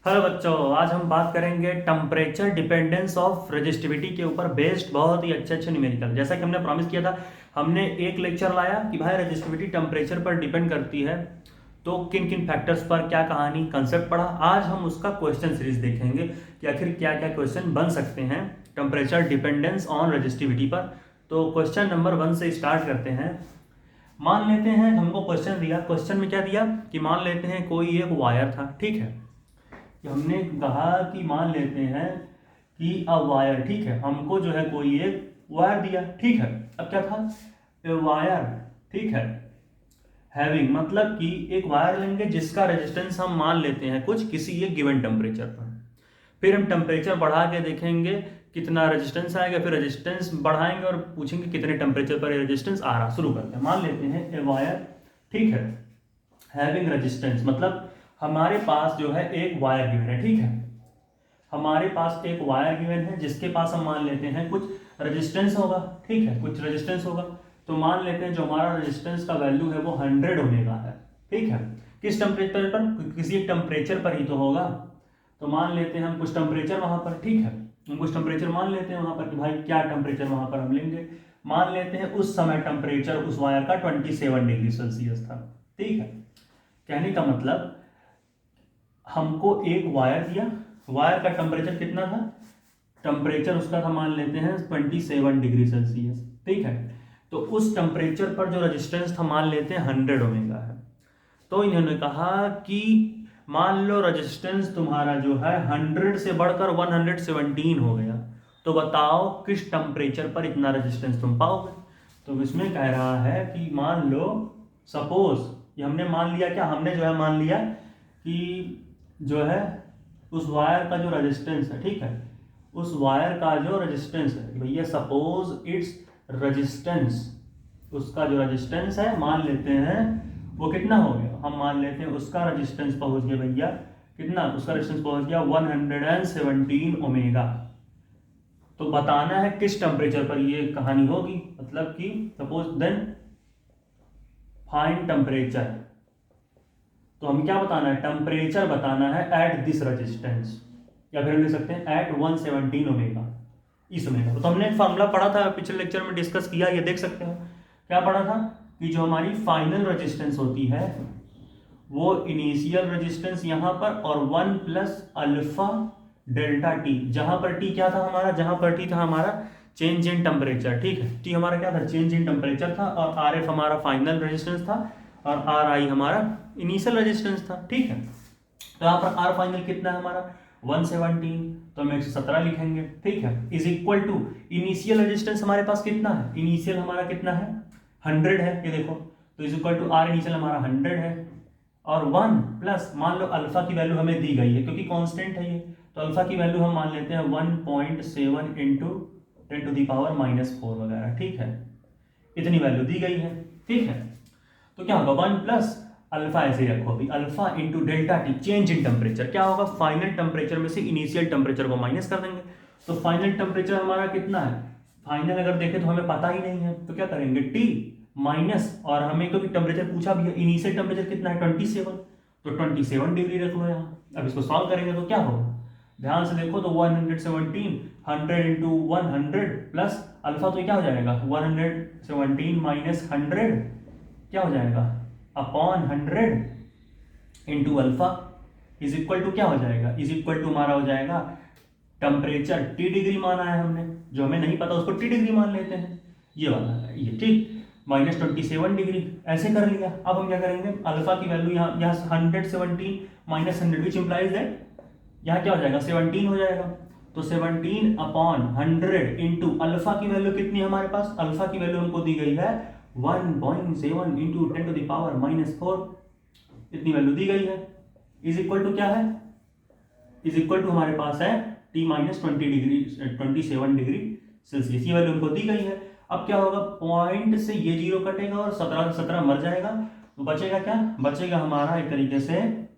Hello बच्चों, आज हम बात करेंगे टेम्परेचर डिपेंडेंस ऑफ रेजिस्टिविटी के ऊपर बेस्ड बहुत ही अच्छे अच्छे न्यूमेरिकल। जैसा कि हमने प्रॉमिस किया था, हमने एक लेक्चर लाया कि भाई रेजिस्टिविटी टेम्परेचर पर डिपेंड करती है, तो किन किन फैक्टर्स पर क्या कहानी कंसेप्ट पढ़ा। आज हम उसका क्वेश्चन सीरीज देखेंगे कि आखिर क्या क्या क्वेश्चन बन सकते हैं टेम्परेचर डिपेंडेंस ऑन रेजिस्टिविटी पर। तो क्वेश्चन नंबर 1 से स्टार्ट करते हैं। मान लेते हैं हमको क्वेश्चन दिया, क्वेश्चन में क्या दिया कि मान लेते हैं कोई एक वायर था, ठीक है। कि हमने कहा कि मान लेते हैं कि अ वायर, ठीक है, हमको जो है कोई एक वायर दिया, ठीक है। अब क्या था, ए वायर, ठीक है, हैविंग, मतलब कि एक वायर लेंगे जिसका रेजिस्टेंस हम मान लेते हैं कुछ किसी एक गिवन टेम्परेचर पर। फिर हम टेम्परेचर बढ़ा के देखेंगे कितना रेजिस्टेंस आएगा, फिर रेजिस्टेंस बढ़ाएंगे और पूछेंगे कितने टेम्परेचर पर रेजिस्टेंस आ रहा। शुरू करते हैं। मान लेते हैं ए वायर, ठीक है, हैविंग रेजिस्टेंस, मतलब हमारे पास जो है एक वायर गिवन है, ठीक है। हमारे पास एक वायर गिवन है जिसके पास हम मान लेते हैं कुछ रेजिस्टेंस होगा, ठीक है, कुछ रेजिस्टेंस होगा। तो मान लेते हैं जो हमारा रेजिस्टेंस का वैल्यू है वो 100 ओमेगा है, ठीक है। किस टेम्परेचर पर? किसी एक टेम्परेचर पर ही तो होगा। तो मान लेते हैं हम कुछ टेम्परेचर वहां पर, ठीक है। हम कुछ टेम्परेचर मान लेते हैं वहां पर कि भाई क्या टेम्परेचर वहां पर हम लेंगे। मान लेते हैं उस समय टेम्परेचर उस वायर का 27 डिग्री सेल्सियस था, ठीक है। कहने का मतलब हमको एक वायर दिया, वायर का टेम्परेचर कितना था, टेम्परेचर उसका था मान लेते हैं 27 डिग्री सेल्सियस, ठीक है। तो उस टेम्परेचर पर जो रेजिस्टेंस था मान लेते हैं 100 ओमेगा है। तो इन्होंने कहा कि मान लो रेजिस्टेंस तुम्हारा जो है 100 से बढ़कर 117 हो गया, तो बताओ किस टेम्परेचर पर इतना रेजिस्टेंस तुम पाओगे। तो इसमें कह रहा है कि मान लो, सपोज ये हमने मान लिया, क्या हमने जो है मान लिया कि जो है उस वायर का जो रेजिस्टेंस है, ठीक है, उस वायर का जो रेजिस्टेंस है भैया, सपोज इट्स रेजिस्टेंस, उसका जो रेजिस्टेंस है मान लेते हैं वो कितना हो गया, हम मान लेते हैं उसका रेजिस्टेंस पहुंच गया भैया कितना, उसका रेजिस्टेंस पहुंच गया 117 ओमेगा। तो बताना है किस टेम्परेचर पर ये कहानी होगी, मतलब कि सपोज देन फाइंड टेम्परेचर। तो हम क्या बताना है, टेम्परेचर बताना है एट दिस रेजिस्टेंस, या फिर हम लिख सकते हैं एट 117 ओमेगा, इस ओमेगा। तो हमने फॉर्मूला पढ़ा था, पिछले लेक्चर में डिस्कस किया, ये देख सकते हो। क्या पढ़ा था कि जो हमारी फाइनल रेजिस्टेंस होती है वो इनिशियल रेजिस्टेंस यहां पर और 1 प्लस अल्फा डेल्टा टी, जहां पर टी क्या था हमारा, जहां पर टी था हमारा चेंज इन टेम्परेचर, ठीक है। टी हमारा क्या था, चेंज इन टेम्परेचर था, और आर एफ हमारा फाइनल रेजिस्टेंस था, और आर आई हमारा इनिशियल रेजिस्टेंस था, ठीक है। तो यहाँ पर आर फाइनल कितना है हमारा 117, तो हम 117 लिखेंगे, ठीक है, is equal to initial resistance हमारे पास कितना है, इनिशियल हमारा कितना है 100 है, ये देखो। तो is equal to R initial हमारा 100 है, और 1 प्लस मान लो अल्फा की वैल्यू हमें दी गई है क्योंकि कांस्टेंट है ये, तो अल्फा की वैल्यू हम मान लेते हैं 1.7 इंटू 10⁻⁻4 वगैरह, ठीक है। इतनी वैल्यू दी गई है, ठीक है। तो क्या होगा 1 प्लस अल्फा, ऐसे ही रखो अभी, alpha into delta T change in temperature, क्या होगा फाइनल टेम्परेचर में से इनिशियल टेम्परेचर को माइनस कर देंगे। तो फाइनल टेम्परेचर हमारा कितना है, फाइनल अगर देखें तो हमें पता ही नहीं है, तो क्या करेंगे टी माइनस, और हमें क्योंकि टेम्परेचर पूछा भी है, इनिशियल टेम्परेचर कितना है 27, तो 27 डिग्री रख लो यहाँ। अब इसको सॉल्व करेंगे तो क्या होगा, ध्यान से देखो तो 117, 100 इंटू 100 प्लस अल्फा, तो क्या हो जाएगा 117 माइनस 100 क्या हो जाएगा upon 100 into alpha is equal to क्या हो जाएगा, इज इक्वल टू हमारा हो जाएगा टेम्परेचर टी डिग्री माना है हमने, जो हमें नहीं पता उसको टी डिग्री मान लेते हैं, ये वाला ये, ठीक, -27 डिग्री, ऐसे कर लिया। अब हम क्या करेंगे, अल्फा की वैल्यू यहाँ 117 माइनस 100 विच इंप्लाइज दैट यहाँ क्या हो जाएगा 17 हो जाएगा। तो 17 अपॉन 100 इंटू अल्फा की वैल्यू कितनी है हमारे पास, अल्फा की वैल्यू हमको दी गई है 1.7 इंटू 10⁻⁻4, इतनी वैल्यू दी गई है, इज इक्वल टू क्या है, इज इक्वल टू हमारे पास है टी माइनस 27 डिग्री सेल्सियस, ये वैल्यू हमको दी गई है। अब क्या होगा, पॉइंट से ये जीरो कटेगा और 17 से 17 मर जाएगा, तो बचेगा क्या, बचेगा हमारा एक तरीके से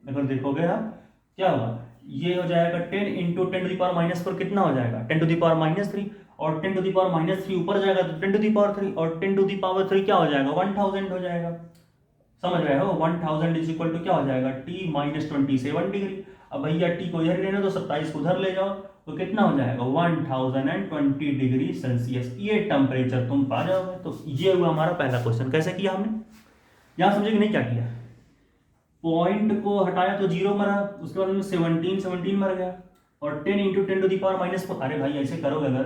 अगर देखोगे आप क्या होगा, ये हो जाएगा 10 इंटू 10⁻⁻4 कितना हो जाएगा 10⁻⁻3, और 10⁻⁻3 ऊपर जाएगा तो 10⁻3, और 10⁻3 क्या हो जाएगा 1000 हो जाएगा, समझ रहे हो। 1000 इज इक्वल टू क्या हो जाएगा टी माइनस 27 डिग्री। अब भैया टी को इधर लेना तो 27 को उधर ले जाओ, तो कितना हो जाएगा 1020 डिग्री सेल्सियस, ये टेम्परेचर तुम पा जाओगे। तो ये हुआ हमारा पहला क्वेश्चन। कैसे किया हमने, यहाँ समझे कि नहीं क्या किया, पॉइंट को हटाया तो 0 मरा, उसके बाद में 17 मर गया, और 10 इंटू 10⁻⁻4, अरे भाई ऐसे करोगे अगर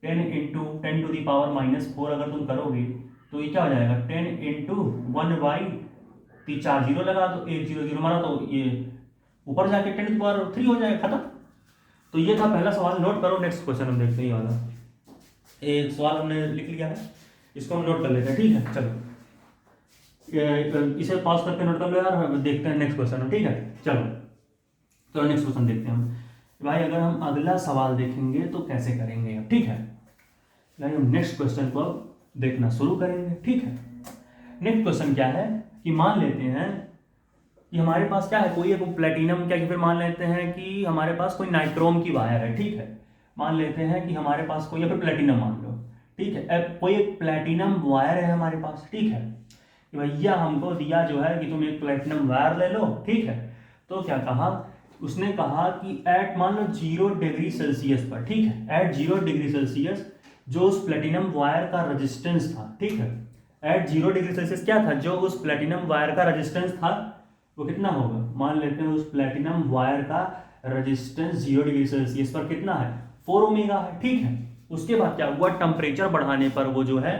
10 इंटू 10⁻⁻4 अगर तुम करोगे तो ये क्या हो जाएगा 10 इंटू 1/, 4 0 लगा तो 1 0 0 मारा तो ये ऊपर जाके 10⁻3 हो जाएगा, खत्म। तो ये था पहला सवाल, नोट करो। नेक्स्ट क्वेश्चन हम देखते हैं, ये वाला एक सवाल हमने लिख लिया है, इसको हम नोट कर लेते हैं, ठीक है। चलो इसे पॉज करके नोट कर लो यार, देखते हैं नेक्स्ट क्वेश्चन, ठीक है। चलो नेक्स्ट क्वेश्चन देखते हैं हम। भाई अगर हम अगला सवाल देखेंगे तो कैसे करेंगे, ठीक है भाई, हम नेक्स्ट क्वेश्चन को देखना शुरू करेंगे, ठीक है। नेक्स्ट क्वेश्चन क्या है कि मान लेते हैं कि हमारे पास क्या है, कोई एक प्लेटिनम, क्या कि फिर मान लेते हैं कि हमारे पास कोई नाइट्रोम की वायर है, ठीक है। मान लेते हैं कि हमारे पास कोई, या फिर प्लेटिनम मान लो, ठीक है। कोई एक प्लेटिनम वायर है हमारे पास, ठीक है, कि भैया हमको दिया जो है कि तुम एक प्लेटिनम वायर ले लो, ठीक है। तो क्या कहा उसने, कहा कि एट मान लो 0 डिग्री सेल्सियस पर, ठीक है, एट 0 डिग्री सेल्सियस जो उस प्लेटिनम वायर का रेजिस्टेंस था, ठीक है, एट 0 डिग्री सेल्सियस क्या था, जो उस प्लेटिनम वायर का रेजिस्टेंस था वो कितना होगा, मान लेते हैं उस प्लेटिनम वायर का रेजिस्टेंस 0 डिग्री सेल्सियस पर कितना है 4 ओमेगा है, ठीक है। उसके बाद क्या हुआ, टेम्परेचर बढ़ाने पर वो जो है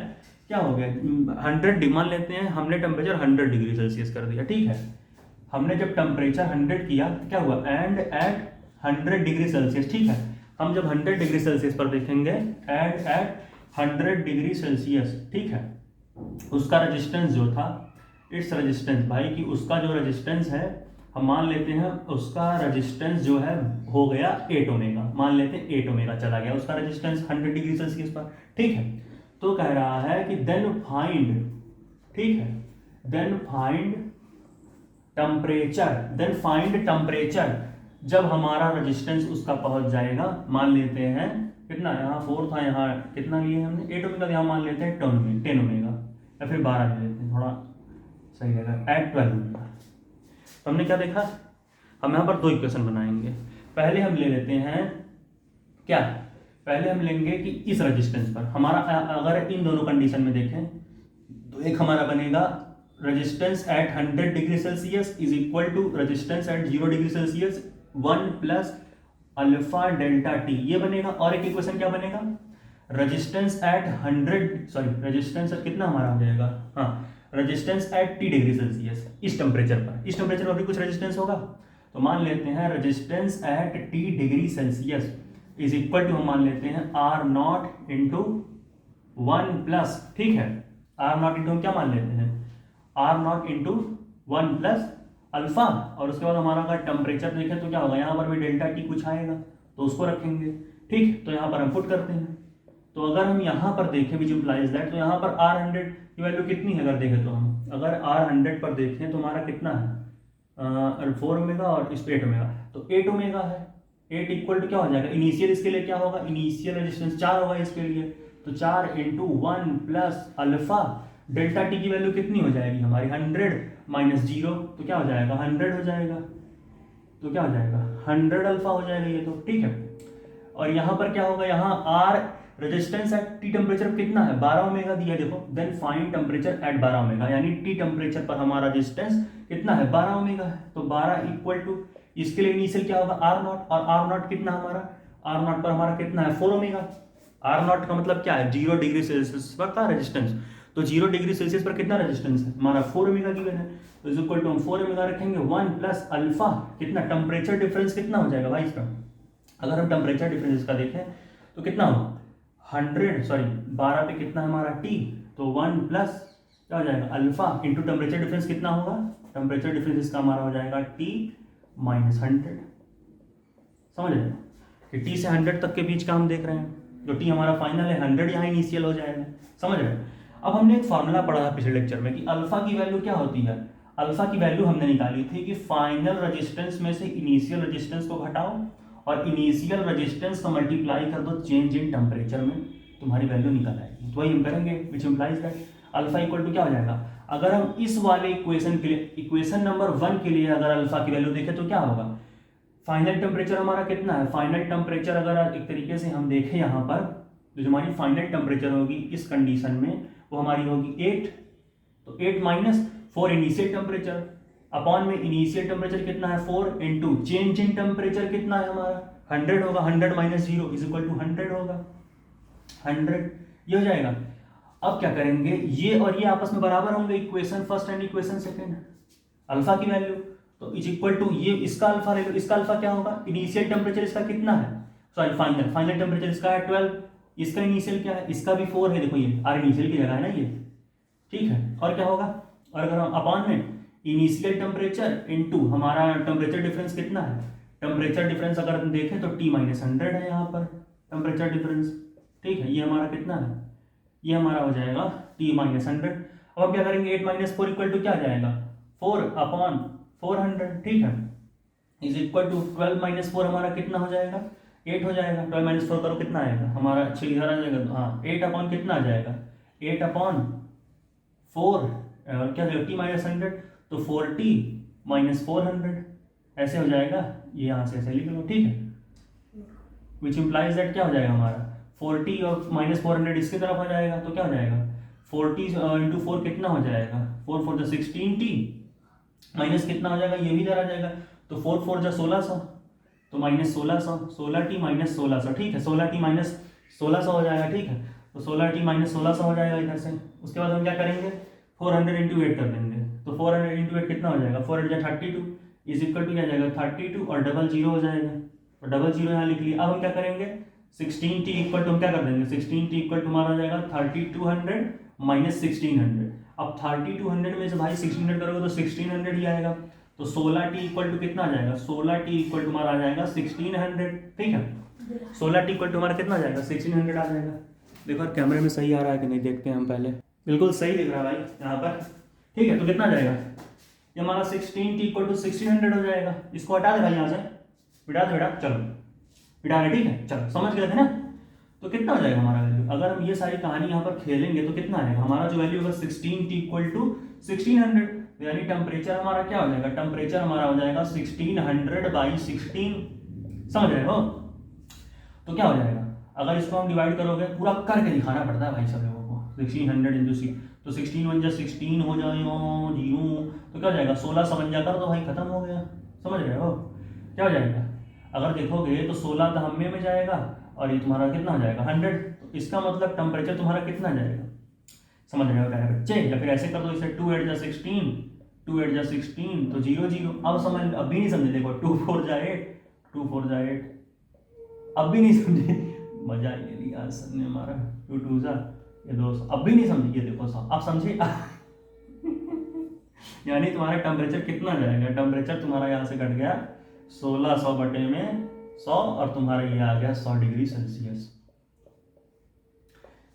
क्या हो गया 100, मान लेते हैं हमने टेम्परेचर 100 डिग्री सेल्सियस कर दिया, ठीक है। हमने जब टेम्परेचर 100 किया तो क्या हुआ, एंड एट 100 डिग्री सेल्सियस, ठीक है। हम जब 100 डिग्री सेल्सियस पर देखेंगे, एंड एट 100 डिग्री सेल्सियस, ठीक है, उसका रेजिस्टेंस जो था, इट्स रेजिस्टेंस, भाई कि उसका जो रेजिस्टेंस है हम मान लेते हैं उसका रेजिस्टेंस जो है हो गया 8 ओमेगा, मान लेते हैं 8 ओमेगा चला गया उसका रेजिस्टेंस 100 डिग्री सेल्सियस पर, ठीक है। तो कह रहा है कि देन फाइंड, ठीक है, देन फाइंड टेम्परेचर जब हमारा रेजिस्टेंस उसका पहुंच जाएगा, मान लेते हैं कितना, यहाँ 4 था, यहाँ कितना लिए हमने 8 ओमेगा, यहाँ मान लेते हैं 10 ओमेगा, या फिर 12 ले लेते हैं, थोड़ा सही रहेगा, एट 12 ओमेगा। तो हमने क्या देखा, हम यहाँ पर 2 इक्वेशन बनाएंगे। पहले हम ले लेते हैं क्या, पहले हम लेंगे कि इस रेजिस्टेंस पर हमारा, अगर इन दोनों कंडीशन में देखें तो एक हमारा बनेगा resistance at 100 degree Celsius is equal to resistance at 0 degree Celsius 1 plus alpha delta T, ये बनेगा। और एक इक्वेशन क्या बनेगा, रेजिस्टेंस एट 100, सॉरी रेजिस्टेंस कितना हमारा हो जाएगा, हाँ, resistance at T degree Celsius, इस टेम्परेचर पर भी कुछ रेजिस्टेंस होगा, तो मान लेते हैं resistance at T degree Celsius is equal to, हम मान लेते हैं R0 इंटू 1 प्लस, ठीक है, R0 इंटू हम क्या मान लेते हैं R0 इंटू 1 प्लस अल्फा, और उसके बाद हमारा अगर टेम्परेचर देखें तो क्या होगा, यहाँ पर भी डेल्टा टी कुछ आएगा तो उसको रखेंगे, ठीक। तो यहाँ पर हम पुट करते हैं, तो अगर हम यहाँ पर देखें विच इम्प्लाइज दैट, तो यहाँ पर R100 की वैल्यू कितनी है, अगर देखें तो हम अगर R100 पर देखें तो हमारा कितना है 4 ओमेगा और इस 8 ओमेगा, तो 8 ओमेगा है, 8 इक्वल टू क्या हो जाएगा, इनिशियल इसके लिए क्या होगा, इनिशियल रेजिस्टेंस 4 होगा इसके लिए, तो 4 into 1 plus alpha, delta T की वैल्यू कितनी हो जाएगी हमारी 100 माइनस 0, तो क्या हो जाएगा 100 हो जाएगा, तो क्या हो जाएगा 100 अल्फा हो जाएगा ये, तो ठीक है। और यहाँ पर क्या होगा, यहाँ R resistance at T temperature कितना है 12 ओमेगा दिया, देखो, then find temperature at 12 omega, यानी टी टेम्परेचर पर हमारा रेजिस्टेंस कितना है 12 ओमेगा है, तो 12 इक्वल टू इसके लिए इनिशियल क्या होगा R0, और R0 कितना हमारा, R0 पर हमारा कितना है 4 ओमेगा, R0 का मतलब क्या है 0 डिग्री सेल्सियस पर का रेजिस्टेंस, तो 0 डिग्री सेल्सियस पर कितना रेजिस्टेंस है हमारा 4 ओमेगा गिवन है, तो इज इक्वल टू हम 4 ओमेगा रखेंगे 1 प्लस अल्फा, कितना टेम्परेचर डिफरेंस कितना हो जाएगा भाई इसका, अगर हम टेम्परेचर डिफरेंस इसका देखें तो कितना होगा 12 पे कितना हमारा T, तो 1 प्लस क्या हो जाएगा अल्फा इंटू टेम्परेचर डिफरेंस कितना होगा, टेम्परेचर डिफरेंस इसका हमारा हो जाएगा T माइनस 100, समझ रहे कि T से 100 तक के बीच का हम देख रहे हैं, जो T हमारा फाइनल है 100 यहाँ इनिशियल हो जाएगा, समझ रहे हैं। अब हमने एक फार्मूला पढ़ा था पिछले लेक्चर में कि अल्फा की वैल्यू क्या होती है, अल्फा की वैल्यू हमने निकाली थी कि फाइनल रेजिस्टेंस में से इनिशियल रेजिस्टेंस को घटाओ और इनिशियल रेजिस्टेंस को मल्टीप्लाई कर दो चेंज इन टेम्परेचर में, तुम्हारी वैल्यू निकल आएगी। तो वही हम करेंगे, which implies that alpha equal to क्या हो जाएगा, अगर हम इस वाले इक्वेशन के लिए, इक्वेशन नंबर 1 के लिए अगर अल्फा की वैल्यू देखें तो क्या होगा फाइनल टेम्परेचर हमारा कितना है, फाइनल टेम्परेचर अगर एक तरीके से हम देखें यहाँ पर, जो हमारी फाइनल टेम्परेचर होगी इस कंडीशन में वो हमारी होगी 8, तो 8 माइनस 4 इनिशियल टेम्परेचर अपॉन में इनिशियल टेम्परेचर कितना है 4 इंटू चेंज इन टेम्परेचर कितना है हमारा 100 होगा, 100 माइनस 0 इज इक्वल टू 100 होगा, 100 ये हो जाएगा। अब क्या करेंगे, ये और ये आपस में बराबर होंगे, equation first and equation second, alpha की वैल्यू तो इज इक्वल टू ये इसका अल्फा ले लो, इसका अल्फा क्या होगा, इनिशियल टेम्परेचर इसका कितना है, सॉरी फाइनल टेम्परेचर इसका है 12, इसका इनिशियल क्या है, इसका भी 4 है, देखो ये आर इनिशियल की जगह है ना ये, ठीक है। और क्या होगा, और अगर हम अपॉन में इनिशियल टेम्परेचर इनटू हमारा टेम्परेचर डिफरेंस कितना है, टेम्परेचर डिफरेंस अगर हम देखें तो T माइनस 100 है यहाँ पर टेम्परेचर डिफरेंस, ठीक है। ये हमारा कितना है, ये हमारा हो जाएगा T माइनस 100। अब हम क्या करेंगे, 8 माइनस 4 इक्वल टू क्या आ जाएगा 4 अपॉन 400, ठीक है, इज इक्वल टू 12 माइनस 4 हमारा कितना हो जाएगा 8 हो जाएगा, 12 माइनस 4 करो कितना आएगा हमारा, अच्छी इधर आ जाएगा, हाँ 8 अपॉन कितना आ जाएगा 8 अपॉन 4 क्या जाएगा T माइनस 100, तो 4T माइनस 400 ऐसे हो जाएगा, ये यहाँ से ऐसे लिख लो, ठीक है, विच इम्प्लाइज दैट क्या हो जाएगा हमारा 40 और माइनस 400 इसकी तरफ हो जाएगा, तो क्या हो जाएगा 40 इंटू 4 कितना हो जाएगा 4 4 16T माइनस कितना हो जाएगा, ये भी इधर आ जाएगा, तो 4 4 1600, तो माइनस 1600, 16T माइनस 1600, ठीक है, 16T माइनस 1600 हो जाएगा, ठीक है, तो 16T माइनस 1600 हो जाएगा इधर से। उसके बाद हम क्या करेंगे 400 इंटू 8 कर देंगे, तो 400 इंटू 8 कितना हो जाएगा 4 32 इज इक्वल टू क्या जाएगा 32 और डबल जीरो हो जाएगा, तो डबल जीरो यहाँ लिख लिया। अब हम क्या करेंगे 16T इक्वल टू हम क्या कर देंगे 16T इक्वल टू हमारा हो जाएगा 3200 माइनस 1600। अब 3200 में से भाई 1600 करोगे तो 1600 ही आएगा, तो 16T इक्वल टू कितना आ जाएगा 16T इक्वल टू हमारा आ जाएगा 1600, ठीक है, 16T इक्वल टू हमारा कितना आ जाएगा 1600 आ जाएगा। देखो कैमरे में सही आ रहा है कि नहीं देखते हैं हम पहले, बिल्कुल सही दिख रहा है भाई यहाँ पर, ठीक है, तो कितना आ जाएगा ये हमारा 16T इक्वल टू 1600 हो जाएगा। इसको हटा दे भाई यहाँ से, बिठा दे बेटा, चलो बिठा दे, ठीक है, चलो समझ गए थे ना। तो कितना हो जाएगा हमारा वैल्यू, अगर हम ये सारी कहानी यहाँ पर खेलेंगे तो कितना आएगा हमारा जो वैल्यू होगा 16T इक्वल टू 1600, यानी टेम्परेचर हमारा क्या हो जाएगा, टेम्परेचर हमारा हो जाएगा 1600 बाई 16, समझ रहे हो। तो क्या हो जाएगा, अगर इसको हम डिवाइड करोगे, पूरा करके दिखाना पड़ता है भाई सब लोगों को, 1600 इंटू 6, तो 16 1 16 हो जाएगा जीरो, तो क्या हो जाएगा 1600 बन जाकर, तो भाई खत्म हो गया, समझ रहे हो क्या हो जाएगा। अगर देखोगे तो 16 दहम्मे में जाएगा और ये तुम्हारा कितना हो जाएगा 100, तो इसका मतलब टेम्परेचर तुम्हारा कितना जाएगा, समझ रहे हो क्या है बच्चे। या फिर ऐसे कर दो, इसे 2 8 जा 16, 2 8 जा 16, तो 0 0, अब समझ, अब भी नहीं समझे, देखो 2 4 जा 8, 2 4 जा 8, अब भी नहीं समझे, मजा ले लिया सर ने हमारा, 2 2 जा ये 200, अब भी नहीं समझे, ये देखो सब अब समझे यानी तुम्हारा टेम्परेचर कितना जाएगा, टेम्परेचर तुम्हारा यहाँ से घट गया 1600 बटे में 100 और तुम्हारा ये आ गया 100 डिग्री सेल्सियस।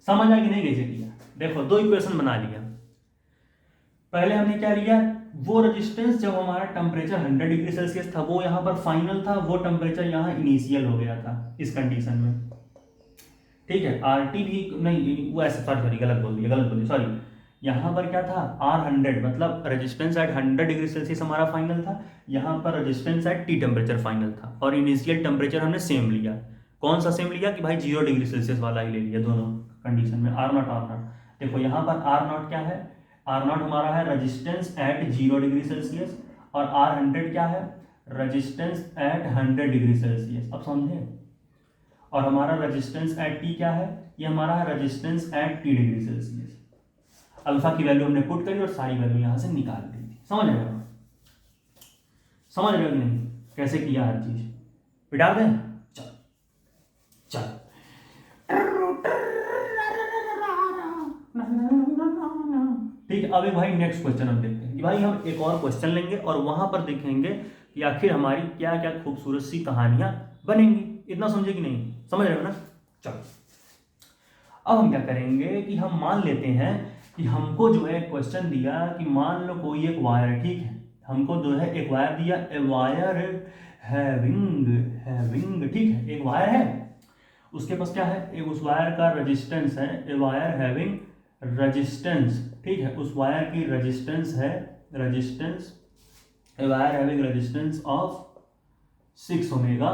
समझ आया कि नहीं कैसे किया, देखो दो इक्वेशन बना लिया। पहले हमने क्या लिया, वो रेजिस्टेंस जब हमारा टेम्परेचर 100 डिग्री सेल्सियस था वो यहाँ पर फाइनल था, वो टेम्परेचर यहाँ इनिशियल हो गया था इस कंडीशन में, ठीक है। RT भी नहीं, वो ऐसे सॉरी गलत बोल दिया सॉरी, यहाँ पर क्या था R100 मतलब रेजिस्टेंस एट 100 डिग्री सेल्सियस हमारा फाइनल था, यहाँ पर resistance at T temperature final था, और इनिशियल टेम्परेचर हमने सेम लिया। कौन सा सेम लिया कि भाई 0 डिग्री सेल्सियस वाला ही ले लिया दोनों कंडीशन में, R0। देखो यहाँ पर R0 क्या है, R0 हमारा है रेजिस्टेंस एट 0 डिग्री सेल्सियस, और R100 क्या है रेजिस्टेंस एट 100 डिग्री सेल्सियस, अब समझे। और हमारा रेजिस्टेंस एट T क्या है, ये हमारा है resistance at T degree Celsius. Alpha की वैल्यू हमने पुट करी और सारी वैल्यू यहां से निकाल दी थी, समझ रहे हो, समझ रहे हो कि नहीं कैसे किया हर चीज, बिठा दें, चल चल ठीक है। अभी भाई नेक्स्ट क्वेश्चन हम देखते हैं कि भाई हम एक और क्वेश्चन लेंगे और वहां पर देखेंगे कि आखिर हमारी क्या क्या खूबसूरत सी कहानियां बनेंगी। इतना समझे कि नहीं, समझ रहे हो ना। चलो अब हम क्या करेंगे कि हम मान लेते हैं कि हमको जो है क्वेश्चन दिया कि मान लो कोई एक वायर, ठीक है, हमको जो है एक वायर दिया, ए वायर हैविंग, ठीक है, एक वायर है, उसके पास क्या है, एक उस वायर का रेजिस्टेंस है, ए वायर हैविंग रेजिस्टेंस, ठीक है, उस वायर की रेजिस्टेंस है, resistance, a wire having resistance of 6 omega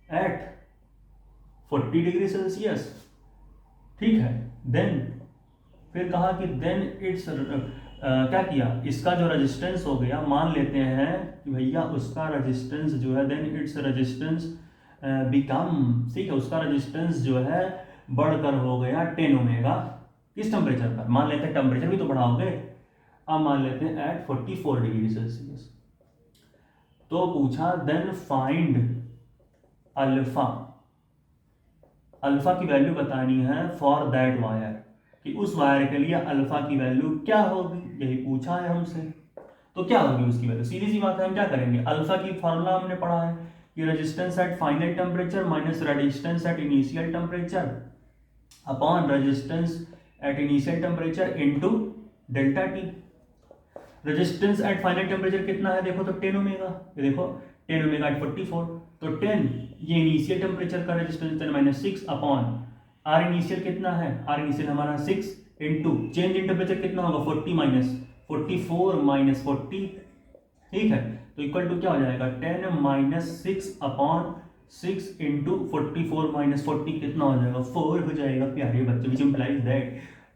eight 40 degree Celsius, ठीक है। देन फिर कहा कि देन इट्स क्या किया, इसका जो रेजिस्टेंस हो गया, मान लेते हैं कि भैया उसका रेजिस्टेंस जो है, देन इट्स रेजिस्टेंस बिकम, ठीक है, उसका रेजिस्टेंस जो है बढ़कर हो गया 10 ओमेगा। किस टेम्परेचर पर, मान लेते हैं टेम्परेचर भी तो बढ़ाओगे, अब मान लेते हैं एट 44 डिग्री सेल्सियस। तो पूछा देन फाइंड अल्फा, अल्फा की वैल्यू बतानी है फॉर दैट वायर, कि उस वायर के लिए अल्फा की वैल्यू क्या होगी, यही पूछा है हमसे। तो क्या होगी उसकी वैल्यू, सीधी सी बात है, हम क्या करेंगे, अल्फा की फॉर्मूला हमने पढ़ा है कि resistance at final temperature minus resistance at initial temperature upon resistance at initial temperature into delta T. Resistance at final temperature कितना है देखो तो 10 ओमेगा, ये देखो 10 ओमेगा एट 44, तो 10 ये इनिशियल टेम्परेचर का resistance 10 minus 6 upon R initial कितना है, आर इनिशियल हमारा 6 इंटू चेंज इन टेम्परेचर कितना होगा 40 माइनस 44 माइनस 40, ठीक है, तो इक्वल टू क्या हो जाएगा 10 माइनस 6 अपॉन 6 इंटू 44 माइनस 40 कितना हो जाएगा 4 हो जाएगा प्यारे बच्चे, which implies that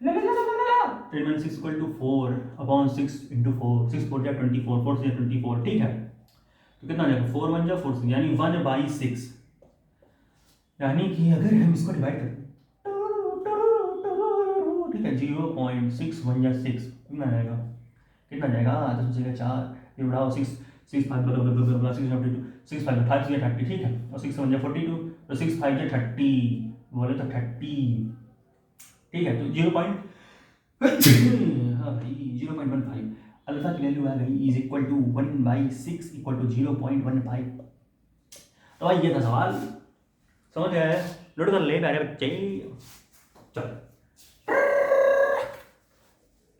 10 minus 6 equal to 4 upon 6 into 4, 6 4 जा 24, 4 से 24, ठीक है, तो कितना हो जाएगा 4 1 जा 4 यानी 1/6, यानी कि अगर हम इसको डिवाइड करें, ठीक है, 0.6 1 जा 6 कितना आ जाएगा, कितना आ जाएगा 10 बचेगा 4, ये उड़ाओ 6 6 5 6 5 5 से 30, ठीक है, और 6 1 जा 42, तो 6 5 जा 30, बोले तो 30, ठीक है, तो 0. हाँ भाई 0.15 अल्फा की वैल्यू आ गई is equal to 1/6 equal to 0.15। तो भाई ये था सवाल, समझ गए, नोट कर ले प्यारे बच्चे, चल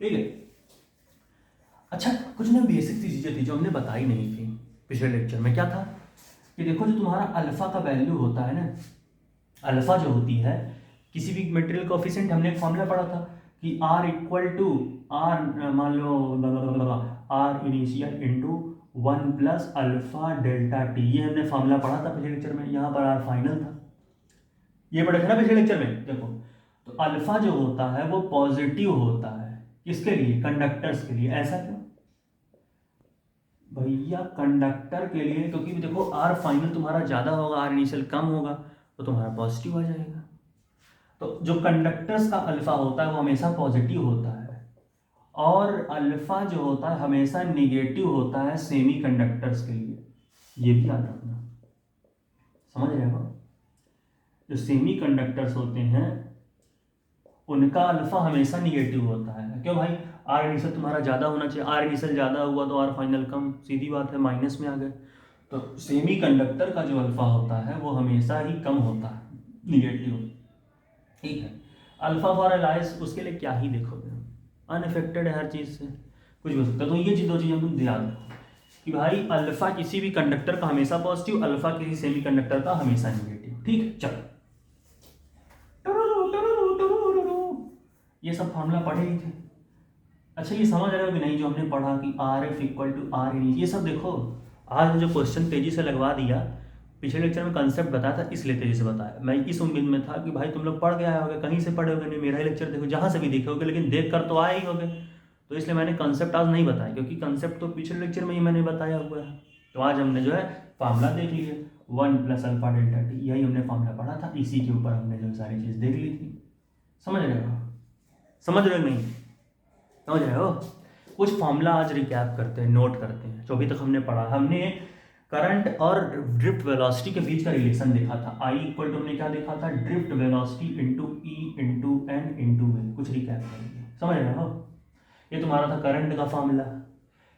ठीक है। अच्छा कुछ ना बेसिक सी चीजें थी जो हमने बताई नहीं थी पिछले लेक्चर में, क्या था कि देखो जो तुम्हारा अल्फा का वैल्यू होता है ना, अल्फा जो होती है किसी भी मटेरियल कोएफिशिएंट, हमने एक फॉर्मूला पढ़ा था कि R इक्वल टू आर, मान लो R initial into 1 plus alpha delta T, ये हमने फॉर्मूला पढ़ा था पिछले लेक्चर में, यहाँ पर आर फाइनल था, ये पढ़े थे ना पिछले लेक्चर में। देखो तो अल्फा जो होता है वो पॉजिटिव होता है, किसके लिए, कंडक्टर्स के लिए, ऐसा क्यों भैया, कंडक्टर के लिए, क्योंकि देखो आर फाइनल तुम्हारा ज़्यादा होगा, आर इनिशियल कम होगा, तो तुम्हारा पॉजिटिव आ जाएगा। तो जो कंडक्टर्स का अल्फा होता है वो हमेशा पॉजिटिव होता है, और अल्फा जो होता है हमेशा निगेटिव होता है सेमी कंडक्टर्स के लिए, ये भी याद रखना, समझ रहे हो। जो सेमी कंडक्टर्स होते हैं उनका अल्फा हमेशा निगेटिव होता है, क्यों भाई, आर इनिशियल तुम्हारा ज़्यादा होना चाहिए, आर इनिशियल ज़्यादा हुआ तो आर फाइनल कम, सीधी बात है, माइनस में आ गए। तो सेमी कंडक्टर का जो अल्फा होता है वो हमेशा ही कम होता है, निगेटिव, ठीक है। अल्फा फॉर एलाइस, उसके लिए क्या ही देखोगे, अनअफेक्टेड है हर चीज़ से, कुछ भी हो सकता है। तो ये चीज़, दो चीज़ें तुम याद रखो कि भाई अल्फा किसी भी कंडक्टर का हमेशा पॉजिटिव, अल्फा किसी सेमी कंडक्टर का हमेशा निगेटिव, ठीक है। चलो ये सब फॉर्मूला पढ़े ही थे। अच्छा ये समझ रहे हो कि नहीं जो हमने पढ़ा कि R F equal to R in, ये सब देखो आज जो क्वेश्चन तेजी से लगवा दिया, पिछले लेक्चर में कंसेप्ट बताया था इसलिए तेजी से बताया, मैं इस उम्मीद में था कि भाई तुम लोग पढ़ के आए होगे, कहीं से पढ़े होगे नहीं, मेरा ही लेक्चर देखो, जहाँ से भी देखे होगे, लेकिन देख कर तो आए ही होगे, तो इसलिए मैंने कंसेप्ट आज नहीं बताया, क्योंकि कंसेप्ट तो पिछले लेक्चर में ही मैंने बताया हुआ है। तो आज हमने जो है फार्मूला देख लिया, 1 प्लस अल्फा डेल्टा टी, यही हमने फार्मूला पढ़ा था, इसी के ऊपर हमने जो सारी चीज़ देख ली थी। समझ रहे हो, समझ रहे हो नहीं, समझ रहे हो। कुछ फॉर्मूला आज रिकैप करते हैं, नोट करते हैं, जो अभी तक हमने पढ़ा। हमने करंट और ड्रिफ्ट वेलोसिटी के बीच का रिलेशन देखा था, आई इक्वल टू, हमने क्या देखा था, drift velocity into E into N into वे, कुछ रिकैप करेंगे, समझ रहे हो। ये तुम्हारा था करंट का फॉर्मूला,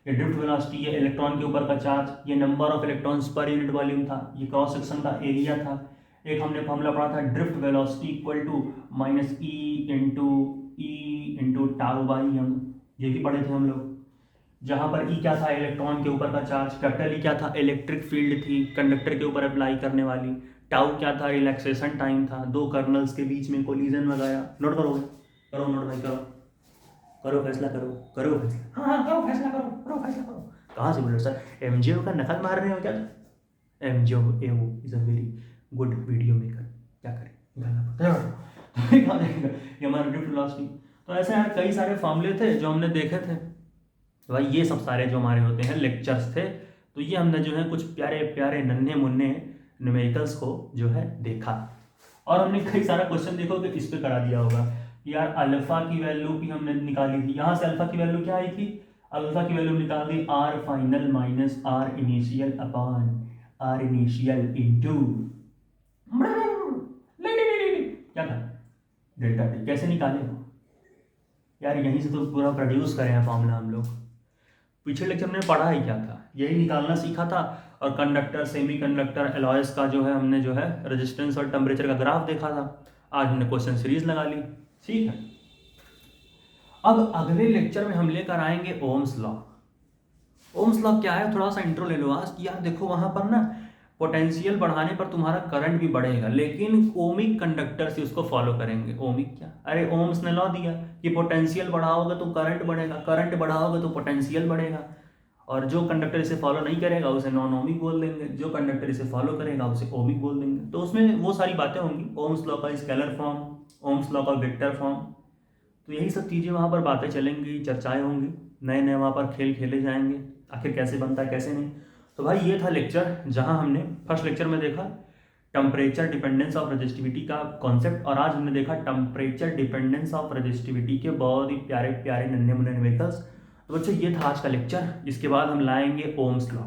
ये ड्रिफ्ट वेलोसिटी, ये इलेक्ट्रॉन के ऊपर का चार्ज, ये number of electrons per unit volume था, ये क्रॉस सेक्शन का एरिया था। एक हमने फॉर्मूला पढ़ा था drift velocity equal to minus E into tau by M, ये भी पढ़े थे हम लोग, जहाँ पर ई क्या था, इलेक्ट्रॉन के ऊपर का चार्ज, कैपिटल ई क्या था, इलेक्ट्रिक फील्ड थी कंडक्टर के ऊपर अप्लाई करने वाली, टाउ क्या था, रिलैक्सेशन टाइम था, दो कर्नल्स के बीच में कोलिजन वगैरह। नोट करो, करो नोट भाई, करो करो फैसला, करो फैसला, हाँ करो फैसला, करो फैसला करो। कहाँ से बोल रहे हो सर, एमजीओ का नकल मार रहे हो क्या, एम जो ए वो is a very good video maker. क्या करें, गाना पड़ता है ये हमारा ड्रिफ्ट फिलॉसफी। तो ऐसे यार कई सारे फॉर्मूले थे जो हमने देखे थे। तो भाई ये सब सारे जो हमारे होते हैं लेक्चर्स थे, तो ये हमने जो है कुछ प्यारे प्यारे नन्हे मुन्ने न्यूमेरिकल्स को जो है देखा, और हमने कई सारा क्वेश्चन देखो कि इस पे करा दिया होगा। यार अल्फा की वैल्यू भी हमने निकाली थी, यहाँ से अल्फा की वैल्यू क्या आई थी, अल्फा की वैल्यू निकाल दी R final minus R initial upon R initial into क्या था डेल्टा टी। कैसे निकाले यार, यहीं से तो पूरा प्रोड्यूस करे हैं फॉर्मूला हम लोग। पिछले लेक्चर में पढ़ा ही क्या था, यही निकालना सीखा था। और कंडक्टर, सेमी कंडक्टर, एलॉयस का जो है हमने जो है रेजिस्टेंस और टेम्परेचर का ग्राफ देखा था। आज हमने क्वेश्चन सीरीज लगा ली, ठीक है। अब अगले लेक्चर में हम लेकर आएंगे ओम्स लॉ। ओम्स लॉ क्या है, थोड़ा सा इंट्रो ले लो आज कि यार देखो वहां पर ना पोटेंशियल बढ़ाने पर तुम्हारा करंट भी बढ़ेगा, लेकिन ओमिक कंडक्टर से उसको फॉलो करेंगे। ओमिक क्या, अरे ओम्स ने लॉ दिया कि पोटेंशियल बढ़ाओगे तो करंट बढ़ेगा, करंट बढ़ाओगे तो पोटेंशियल बढ़ेगा, और जो कंडक्टर इसे फॉलो नहीं करेगा उसे नॉन ओमिक बोल देंगे, जो कंडक्टर इसे फॉलो करेगा उसे ओमिक बोल देंगे। तो उसमें वो सारी बातें होंगी, ओम्स लॉ का स्केलर फॉर्म, ओम्स लॉ का वेक्टर फॉर्म, तो यही सब चीज़ें वहाँ पर बातें चलेंगी, चर्चाएं होंगी, नए नए वहाँ पर खेल खेले जाएंगे, आखिर कैसे बनता है कैसे नहीं। तो भाई ये था लेक्चर जहाँ हमने फर्स्ट लेक्चर में देखा टेम्परेचर डिपेंडेंस ऑफ रेजिस्टिविटी का कॉन्सेप्ट, और आज हमने देखा टेम्परेचर डिपेंडेंस ऑफ रेजिस्टिविटी के बहुत ही प्यारे प्यारे नन्हे मुन्ने न्यूमेरिकल्स। तो बच्चों ये था आज का लेक्चर, इसके बाद हम लाएंगे ओम्स लॉ।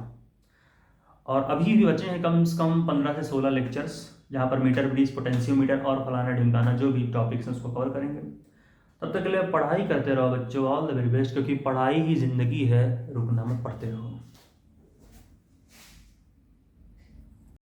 और अभी भी बचे हैं कम से कम 15 से 16 लेक्चर्स, जहाँ पर मीटर ब्रिज, पोटेंशियोमीटर और फलाना ढिमकाना जो भी टॉपिक्स हैं उसको कवर करेंगे। तब तक के लिए पढ़ाई करते रहो बच्चों, ऑल द वेरी बेस्ट, क्योंकि पढ़ाई ही जिंदगी है, रुकना मत, पढ़ते रहो।